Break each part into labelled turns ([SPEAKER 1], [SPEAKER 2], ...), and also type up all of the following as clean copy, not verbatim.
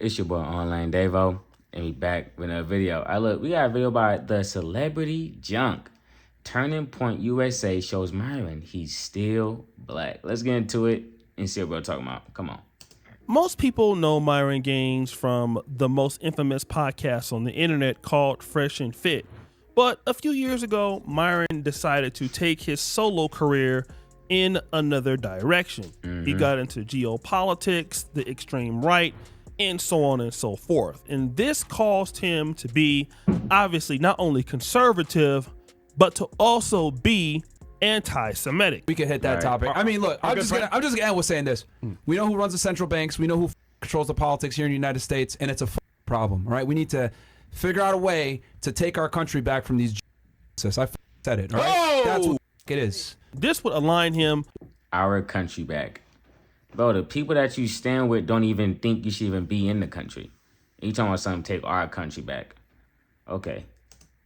[SPEAKER 1] It's your boy Online Davo, and we back with another video. Look, we got a video by the Celebrity Junk. Turning Point USA shows Myron he's still black. Let's get into it and see what we're talking about. Come on.
[SPEAKER 2] Most people know Myron Gaines from the most infamous podcast on the internet called Fresh and Fit. But a few years ago, Myron decided to take his solo career in another direction. He got into geopolitics, the extreme right, and so on and so forth. And this caused him to be obviously not only conservative, but to also be anti-Semitic.
[SPEAKER 3] We could hit that topic. I mean, look, I'm just gonna end with saying this. We know who runs the central banks. We know who controls the politics here in the United States, and it's a problem, right? We need to figure out a way to take our country back from these. I said it, right?
[SPEAKER 2] Oh!
[SPEAKER 3] That's what it is.
[SPEAKER 2] This would align him.
[SPEAKER 1] Our country back. Bro, the people that you stand with don't even think you should even be in the country. You talking about something take our country back. Okay.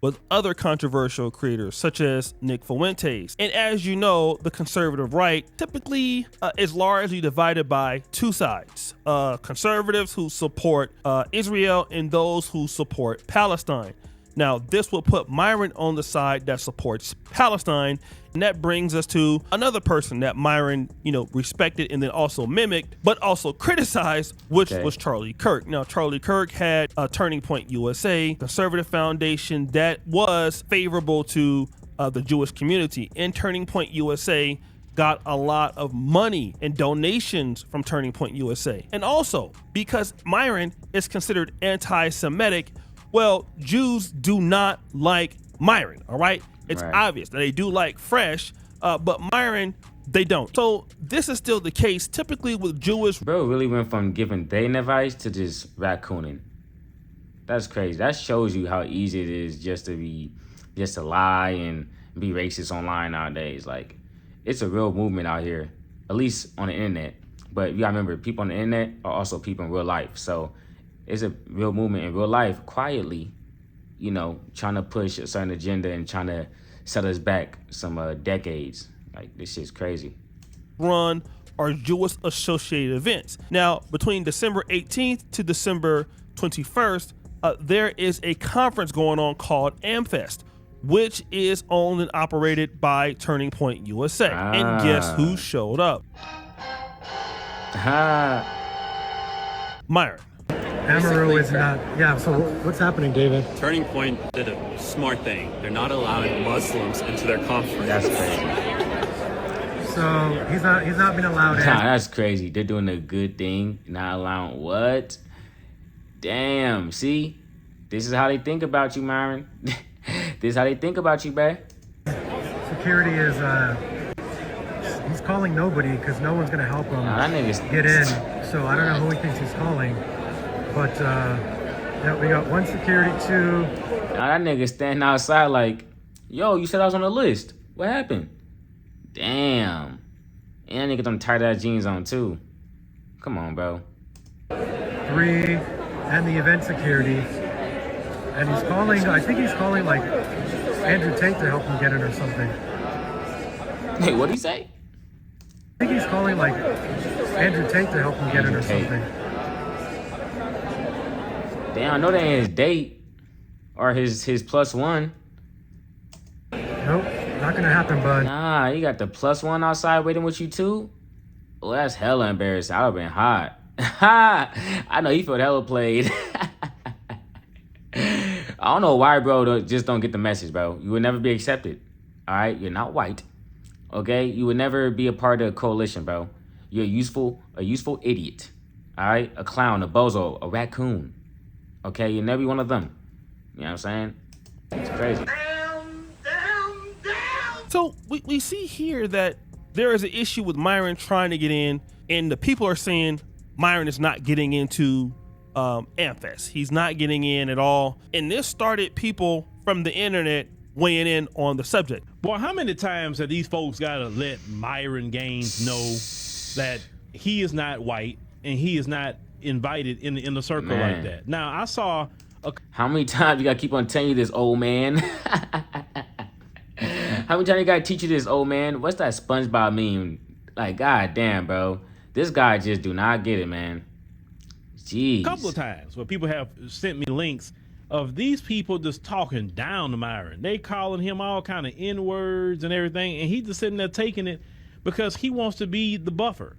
[SPEAKER 2] With other controversial creators such as Nick Fuentes. And as you know, the conservative right typically is largely divided by two sides. Conservatives who support Israel and those who support Palestine. Now, this will put Myron on the side that supports Palestine, and that brings us to another person that Myron, respected and then also mimicked, but also criticized, which was Charlie Kirk. Now, Charlie Kirk had Turning Point USA, conservative foundation that was favorable to the Jewish community, and Turning Point USA got a lot of money and donations from Turning Point USA. And also, because Myron is considered anti-Semitic, well, Jews do not like Myron, all right? It's obvious that they do like Fresh, but Myron, they don't. So this is still the case typically with Jewish.
[SPEAKER 1] Bro really went from giving dating advice to just raccooning. That's crazy. That shows you how easy it is just to lie and be racist online nowadays. Like, it's a real movement out here, at least on the internet. But you gotta remember, people on the internet are also people in real life. So it's a real movement in real life, quietly, trying to push a certain agenda and trying to set us back some decades. Like, this shit's crazy.
[SPEAKER 2] Run are Jewish associated events. Now, between December 18th to December 21st, there is a conference going on called AmFest, which is owned and operated by Turning Point USA. And guess who showed up? Myron.
[SPEAKER 4] Amaru is not. Yeah, so what's happening, David?
[SPEAKER 5] Turning Point did a smart thing. They're not allowing Muslims into their conference.
[SPEAKER 1] That's crazy.
[SPEAKER 4] So he's not being allowed in.
[SPEAKER 1] Nah, that's crazy. They're doing a good thing, not allowing what? Damn, see? This is how they think about you, Myron. This is how they think about you, bae.
[SPEAKER 4] Security is, he's calling nobody because no one's going to help him get in. So I don't know who he thinks he's calling. But, we got one security, two.
[SPEAKER 1] Now that nigga standing outside like, yo, you said I was on the list. What happened? Damn. And that nigga them tight-ass jeans on, too. Come on, bro.
[SPEAKER 4] Three, and the event security. And he's calling, I think he's calling, like, Andrew Tate to help him get in or something.
[SPEAKER 1] Hey, what'd he say?
[SPEAKER 4] I think he's calling, like, Andrew Tate to help him get in or something.
[SPEAKER 1] Damn, I know that ain't his date or his plus one.
[SPEAKER 4] Nope, not gonna happen, bud.
[SPEAKER 1] Nah, you got the plus one outside waiting with you too? Well, that's hella embarrassing. I would've been hot. I know he felt hella played. I don't know why, bro, just don't get the message, bro. You would never be accepted, all right? You're not white, okay? You would never be a part of a coalition, bro. You're a useful idiot, all right? A clown, a bozo, a raccoon. Okay, you'll never be one of them. You know what I'm saying? It's crazy.
[SPEAKER 4] Down.
[SPEAKER 2] So we see here that there is an issue with Myron trying to get in, and the people are saying Myron is not getting into AmFest. He's not getting in at all. And this started people from the internet weighing in on the subject.
[SPEAKER 6] Boy, how many times have these folks got to let Myron Gaines know that he is not white and he is not invited in the circle like that? Now, I saw
[SPEAKER 1] how many times you gotta keep on telling you this, old man? How many times you gotta teach you this, old man? What's that SpongeBob meme? Like, god damn, bro. This guy just do not get it, man. Jeez.
[SPEAKER 6] A couple of times where people have sent me links of these people just talking down to Myron. They calling him all kind of N-words and everything, and he's just sitting there taking it because he wants to be the buffer.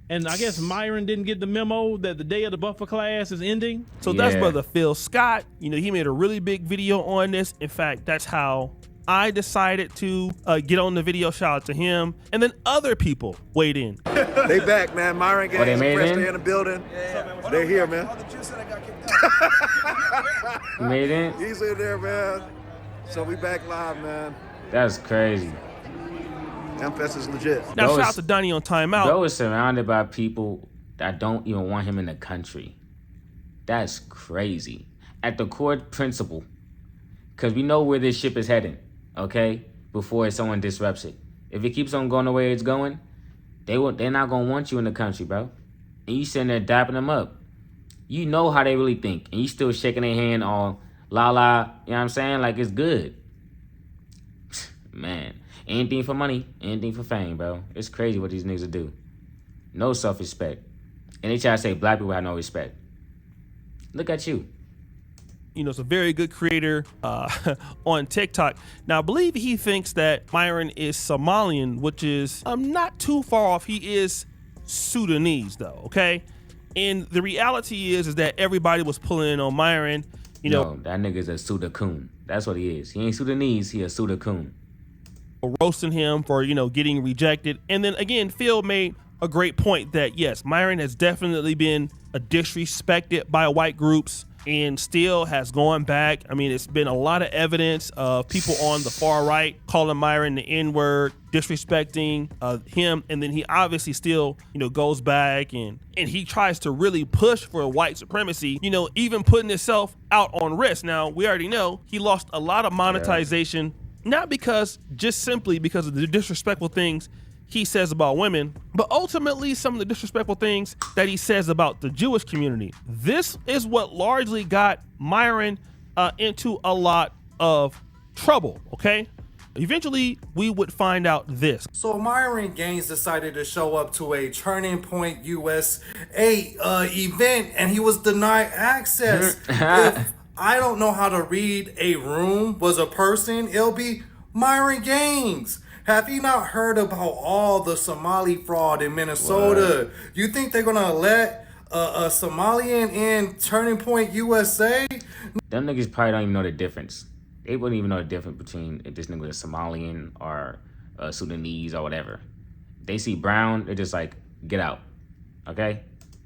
[SPEAKER 6] And I guess Myron didn't get the memo that the day of the buffer class is ending.
[SPEAKER 2] So that's brother Phil Scott. He made a really big video on this. In fact, that's how I decided to get on the video. Shout out to him. And then other people weighed in.
[SPEAKER 7] They back, man. Myron Gaines,
[SPEAKER 1] they made
[SPEAKER 7] Press,
[SPEAKER 1] in?
[SPEAKER 7] they in the building. They're here, man.
[SPEAKER 1] You made it?
[SPEAKER 7] He's in there, man. So we back live, man.
[SPEAKER 1] That's crazy.
[SPEAKER 7] M-Fest is legit.
[SPEAKER 2] Now,
[SPEAKER 1] Bro
[SPEAKER 2] shout out
[SPEAKER 1] is-
[SPEAKER 2] to Donnie on timeout.
[SPEAKER 1] Bro is surrounded by people that don't even want him in the country. That's crazy. At the core principle, because we know where this ship is heading, okay? Before someone disrupts it. If it keeps on going the way it's going, they're not going to want you in the country, bro. And you sitting there dapping them up. You know how they really think. And you still shaking their hand all la, you know what I'm saying? Like it's good. Man. Anything for money, anything for fame, bro. It's crazy what these niggas do. No self-respect. And they try to say black people have no respect. Look at you.
[SPEAKER 2] It's a very good creator on TikTok. Now, I believe he thinks that Myron is Somalian, which is not too far off. He is Sudanese, though, okay? And the reality is that everybody was pulling in on Myron.
[SPEAKER 1] No, that nigga's a Sudacoon. That's what he is. He ain't Sudanese, he a Sudacoon.
[SPEAKER 2] Roasting him for, getting rejected. And then again, Phil made a great point that yes, Myron has definitely been disrespected by white groups and still has gone back. I mean, it's been a lot of evidence of people on the far right calling Myron the N-word, disrespecting him. And then he obviously still, goes back and he tries to really push for white supremacy, even putting himself out on risk. Now, we already know he lost a lot of monetization. Not simply because of the disrespectful things he says about women, but ultimately some of the disrespectful things that he says about the Jewish community. This is what largely got Myron into a lot of trouble, okay? Eventually, we would find out this.
[SPEAKER 8] So Myron Gaines decided to show up to a Turning Point USA event, and he was denied access. If I don't know how to read a room was a person, it'll be Myron Gaines. Have you not heard about all the Somali fraud in Minnesota? What? You think they're gonna let a Somalian in Turning Point USA?
[SPEAKER 1] Them niggas probably don't even know the difference. They wouldn't even know the difference between if this nigga was a Somalian or a Sudanese or whatever. They see brown, they're just like, get out, okay?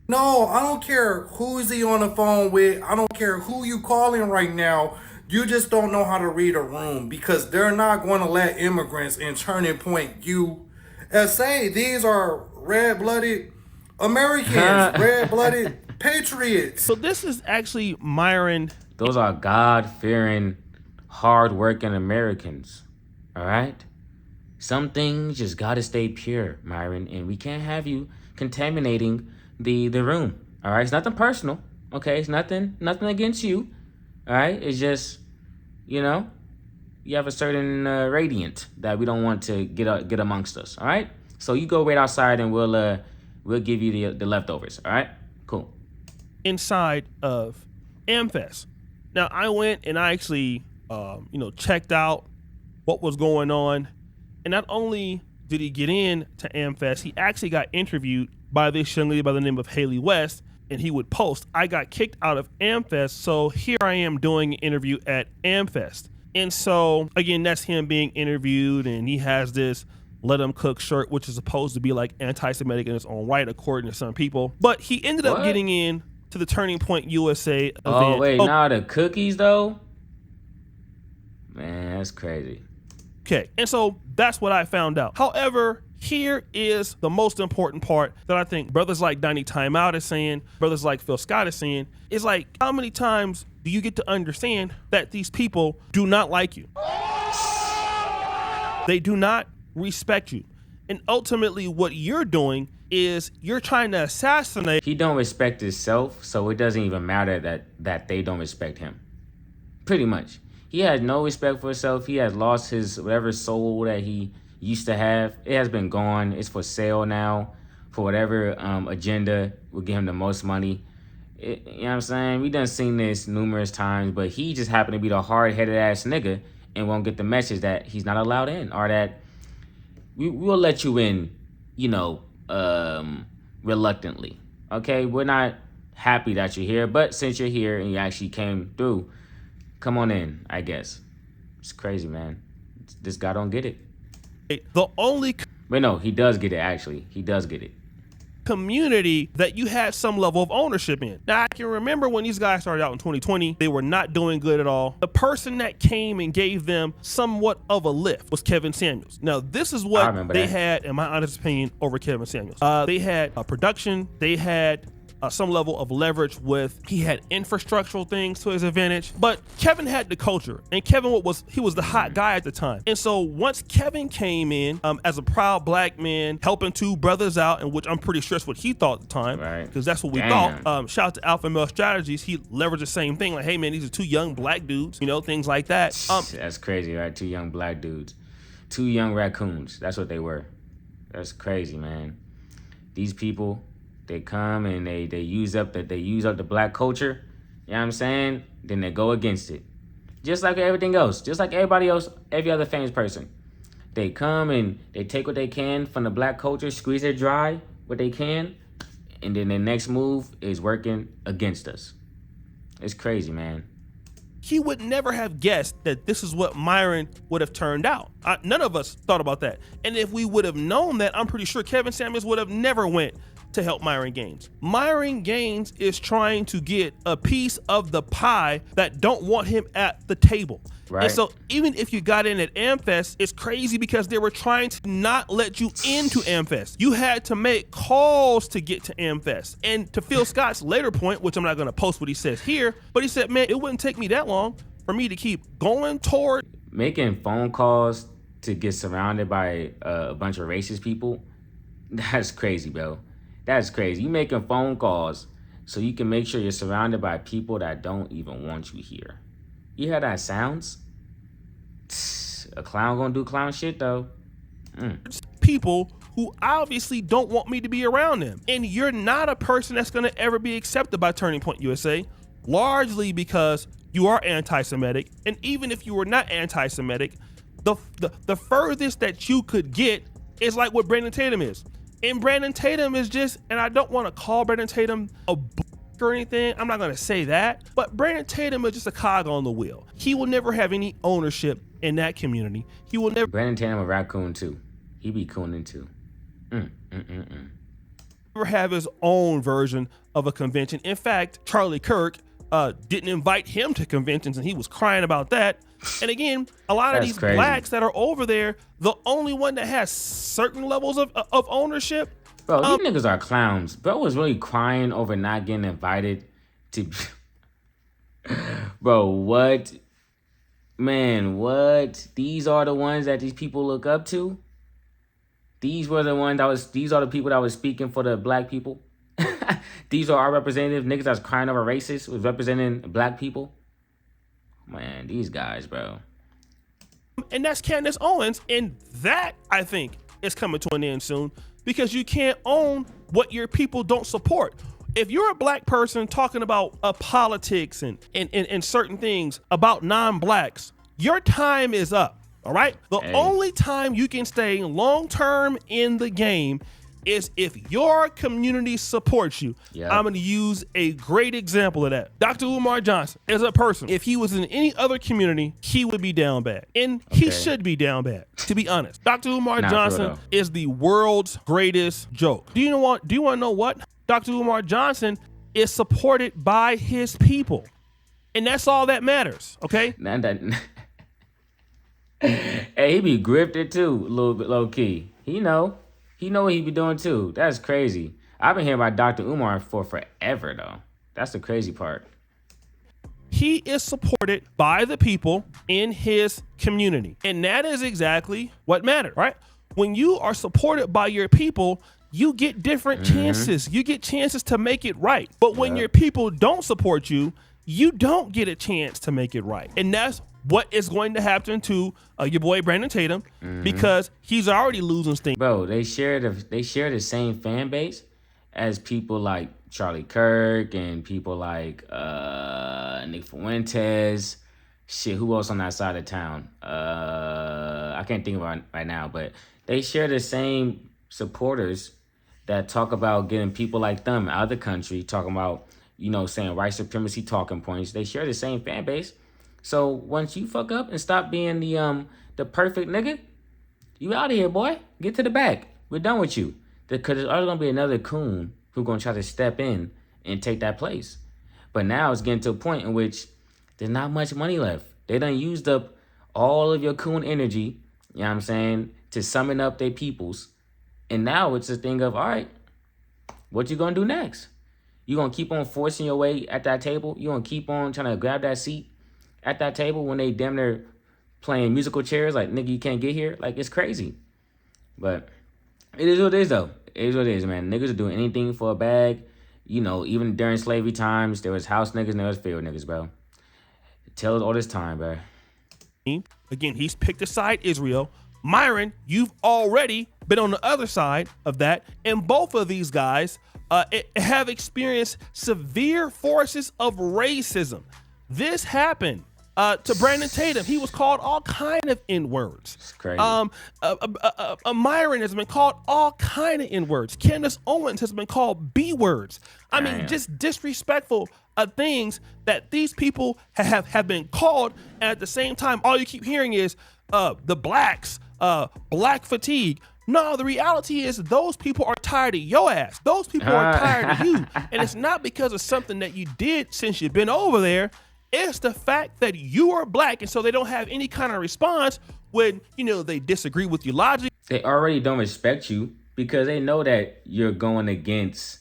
[SPEAKER 8] No, I don't care who's he on the phone with. I don't care who you calling right now. You just don't know how to read a room because they're not going to let immigrants in Turning Point USA. These are red-blooded Americans, red-blooded patriots.
[SPEAKER 2] So this is actually Myron.
[SPEAKER 1] Those are God-fearing, hard-working Americans, all right? Some things just gotta stay pure, Myron, and we can't have you contaminating the room, all right? It's nothing personal, okay? It's nothing against you, all right? It's just, you have a certain radiant that we don't want to get amongst us, all right? So you go wait outside and we'll give you the leftovers, all right? Cool.
[SPEAKER 2] Inside of AmFest. Now, I went and I actually, checked out what was going on. And not only did he get in to AmFest, he actually got interviewed by this young lady by the name of Haley West. And he would post, I got kicked out of AmFest, so here I am doing an interview at AmFest. And so, again, that's him being interviewed, and he has this Let 'em Cook shirt, which is supposed to be like anti-Semitic in its own right, according to some people. But he ended up getting in to the Turning Point USA event.
[SPEAKER 1] Oh, wait, now the cookies, though? Man, that's crazy.
[SPEAKER 2] Okay, and so that's what I found out. However, here is the most important part that I think brothers like Donnie Timeout is saying, brothers like Phil Scott is saying, is like, how many times do you get to understand that these people do not like you? They do not respect you. And ultimately what you're doing is you're trying to assassinate.
[SPEAKER 1] He don't respect himself, so it doesn't even matter that they don't respect him. Pretty much. He has no respect for himself. He has lost his whatever soul that he used to have. It has been gone. It's for sale now for whatever agenda will give him the most money. You know what I'm saying? We done seen this numerous times, but he just happened to be the hard-headed ass nigga and won't get the message that he's not allowed in, or that we'll let you in, reluctantly. Okay, we're not happy that you're here, but since you're here and you actually came through, come on in, I guess. It's crazy, man. This guy don't get it.
[SPEAKER 2] The only
[SPEAKER 1] But no, he does get it, actually. He does get it.
[SPEAKER 2] community that you had some level of ownership in. Now, I can remember when these guys started out in 2020, they were not doing good at all. The person that came and gave them somewhat of a lift was Kevin Samuels. Now, this is what they had, in my honest opinion, over Kevin Samuels. They had production, they had some level of leverage he had infrastructural things to his advantage, but Kevin had the culture, and Kevin was the hot guy at the time. And so once Kevin came in as a proud black man, helping two brothers out, and which I'm pretty sure is what he thought at the time, because that's what we thought. Shout out to Alpha Male Strategies. He leveraged the same thing, like, hey man, these are two young black dudes, things like that.
[SPEAKER 1] That's crazy, right? Two young black dudes, two young raccoons. That's what they were. That's crazy, man. These people, they come and they use up the black culture, you know what I'm saying? Then they go against it. Just like everything else, just like everybody else, every other famous person. They come and they take what they can from the black culture, squeeze it dry, what they can, and then the next move is working against us. It's crazy, man.
[SPEAKER 2] He would never have guessed that this is what Myron would have turned out. None of us thought about that. And if we would have known that, I'm pretty sure Kevin Samuels would have never went to help Myron Gaines. Myron Gaines is trying to get a piece of the pie that don't want him at the table.
[SPEAKER 1] Right.
[SPEAKER 2] And so even if you got in at AmFest, it's crazy because they were trying to not let you into AmFest. You had to make calls to get to AmFest. And to Phil Scott's later point, which I'm not going to post what he says here, but he said, man, it wouldn't take me that long for me to keep going toward
[SPEAKER 1] making phone calls to get surrounded by a bunch of racist people. That's crazy, bro. That's crazy. You making phone calls so you can make sure you're surrounded by people that don't even want you here. You hear that sounds? A clown gonna do clown shit, though.
[SPEAKER 2] People who obviously don't want me to be around them. And you're not a person that's gonna ever be accepted by Turning Point USA, largely because you are anti-Semitic. And even if you were not anti-Semitic, the furthest that you could get is like what Brandon Tatum is. And Brandon Tatum is just, and I don't want to call Brandon Tatum a or anything, I'm not going to say that, but Brandon Tatum is just a cog on the wheel. He will never have any ownership in that community. He will never.
[SPEAKER 1] Brandon Tatum a raccoon too. He be cooning too.
[SPEAKER 2] Never have his own version of a convention. In fact, Charlie Kirk didn't invite him to conventions, and he was crying about that. And again, a lot of these blacks that are over there, the only one that has certain levels of ownership.
[SPEAKER 1] Bro, these niggas are clowns. Bro was really crying over not getting invited to. Bro, what? Man, what? These are the ones that these people look up to? These were the ones these are the people that was speaking for the black people? These are our representatives, niggas that's crying over racist, was representing black people? Man, these guys, bro.
[SPEAKER 2] And that's Candace Owens, and that, I think, is coming to an end soon, because you can't own what your people don't support. If you're a black person talking about politics and certain things about non-blacks, your time is up, all right? The only time you can stay long-term in the game is if your community supports you. Yep. I'm going to use a great example of that. Dr. Umar Johnson is a person. If he was in any other community, he would be down bad. And he should be down bad, to be honest. Dr. Umar Johnson is the world's greatest joke. Do you want to know what? Dr. Umar Johnson is supported by his people. And that's all that matters, okay?
[SPEAKER 1] Hey, he be grifted too, a little bit low key. He know what he be doing too. That's crazy. I've been hearing about Dr. Umar for forever though. That's the crazy part.
[SPEAKER 2] He is supported by the people in his community. And that is exactly what matters, right? When you are supported by your people, you get different chances. You get chances to make it right. But when your people don't support you, you don't get a chance to make it right. And that's what is going to happen to your boy Brandon Tatum, because he's already losing steam.
[SPEAKER 1] Bro, they share the same fan base as people like Charlie Kirk and people like Nick Fuentes. Shit, who else on that side of town? I can't think of it right now, but they share the same supporters that talk about getting people like them out of the country, talking about, saying white supremacy talking points. They share the same fan base. So once you fuck up and stop being the perfect nigga, you out of here, boy. Get to the back. We're done with you. Because there's always going to be another coon who's going to try to step in and take that place. But now it's getting to a point in which there's not much money left. They done used up all of your coon energy, you know what I'm saying, to summon up their peoples. And now it's a thing of, all right, what you going to do next? You going to keep on forcing your way at that table? You going to keep on trying to grab that seat at that table when they damn near playing musical chairs like, nigga, you can't get here? Like, it's crazy. But it is what it is, though. It is what it is, man. Niggas are doing anything for a bag. Even during slavery times, there was house niggas and there was field niggas, bro. Tell us all this time, bro.
[SPEAKER 2] Again, he's picked a side, Israel. Myron, you've already been on the other side of that. And both of these guys have experienced severe forces of racism. This happened to Brandon Tatum. He was called all kind of N-words.
[SPEAKER 1] It's crazy.
[SPEAKER 2] Myron has been called all kind of N-words. Candace Owens has been called B-words. I mean, just disrespectful things that these people have been called. And at the same time, all you keep hearing is the blacks, black fatigue. No, the reality is those people are tired of your ass. Those people are tired of you. And it's not because of something that you did since you've been over there. It's the fact that you are black, and so they don't have any kind of response when, they disagree with your logic.
[SPEAKER 1] They already don't respect you because they know that you're going against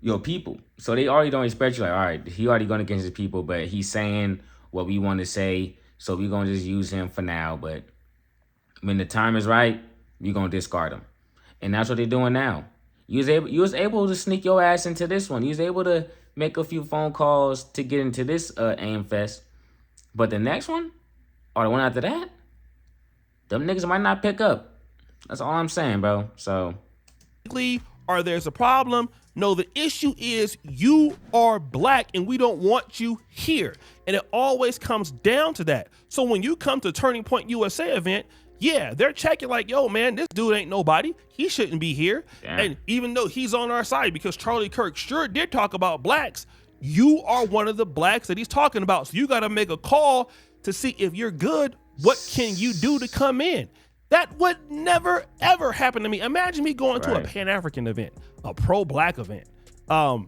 [SPEAKER 1] your people. So they already don't respect you. Like, all right, he already going against his people, but he's saying what we want to say, so we're going to just use him for now. But when the time is right, we're going to discard him. And that's what they're doing now. You was able to sneak your ass into this one. You was able to make a few phone calls to get into this AIM Fest. But the next one, or the one after that, them niggas might not pick up. That's all I'm saying, bro. So,
[SPEAKER 2] or there's a problem. No, the issue is you are black and we don't want you here. And it always comes down to that. So when you come to Turning Point USA event, yeah, they're checking like, yo, man, this dude ain't nobody. He shouldn't be here. Damn. And even though he's on our side, because Charlie Kirk sure did talk about blacks, you are one of the blacks that he's talking about. So you got to make a call to see if you're good. What can you do to come in? That would never, ever happen to me. Imagine me going to a Pan-African event, a pro-black event. I'm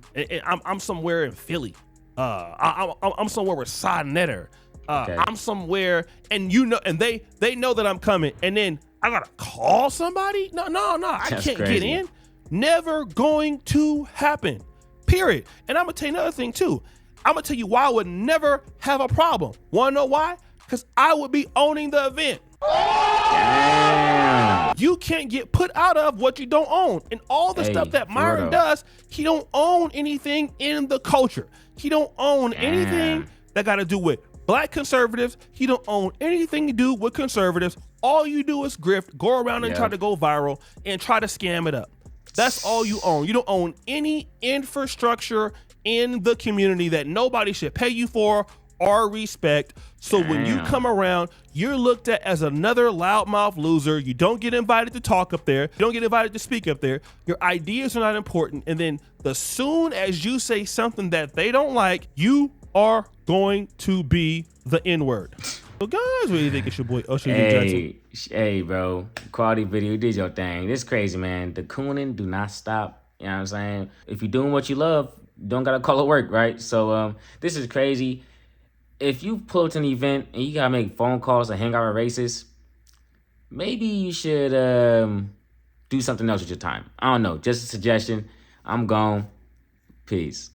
[SPEAKER 2] somewhere in Philly. I'm somewhere with Sonnetter. I'm somewhere, and and they know that I'm coming, and then I gotta call somebody. No, I can't get in. Never going to happen. Period. And I'm gonna tell you another thing too. I'm gonna tell you why I would never have a problem. Wanna know why? Because I would be owning the event.
[SPEAKER 1] Damn.
[SPEAKER 2] You can't get put out of what you don't own. And all the stuff that Myron does, he don't own anything in the culture. He don't own anything that got to do with black conservatives. He don't own anything to do with conservatives. All you do is grift, go around and try to go viral and try to scam it up. That's all you own. You don't own any infrastructure in the community that nobody should pay you for or respect. So when you come around, you're looked at as another loudmouth loser. You don't get invited to talk up there. You don't get invited to speak up there. Your ideas are not important. And then the soon as you say something that they don't like, you are going to be the N-word. So guys, what do you think it's your boy Jackson?
[SPEAKER 1] Hey, bro. Quality video. You did your thing. This is crazy, man. The cooning do not stop. You know what I'm saying? If you're doing what you love, you don't got to call it work, right? So this is crazy. If you pull up to an event and you got to make phone calls and hang out with racists, maybe you should do something else with your time. I don't know. Just a suggestion. I'm gone. Peace.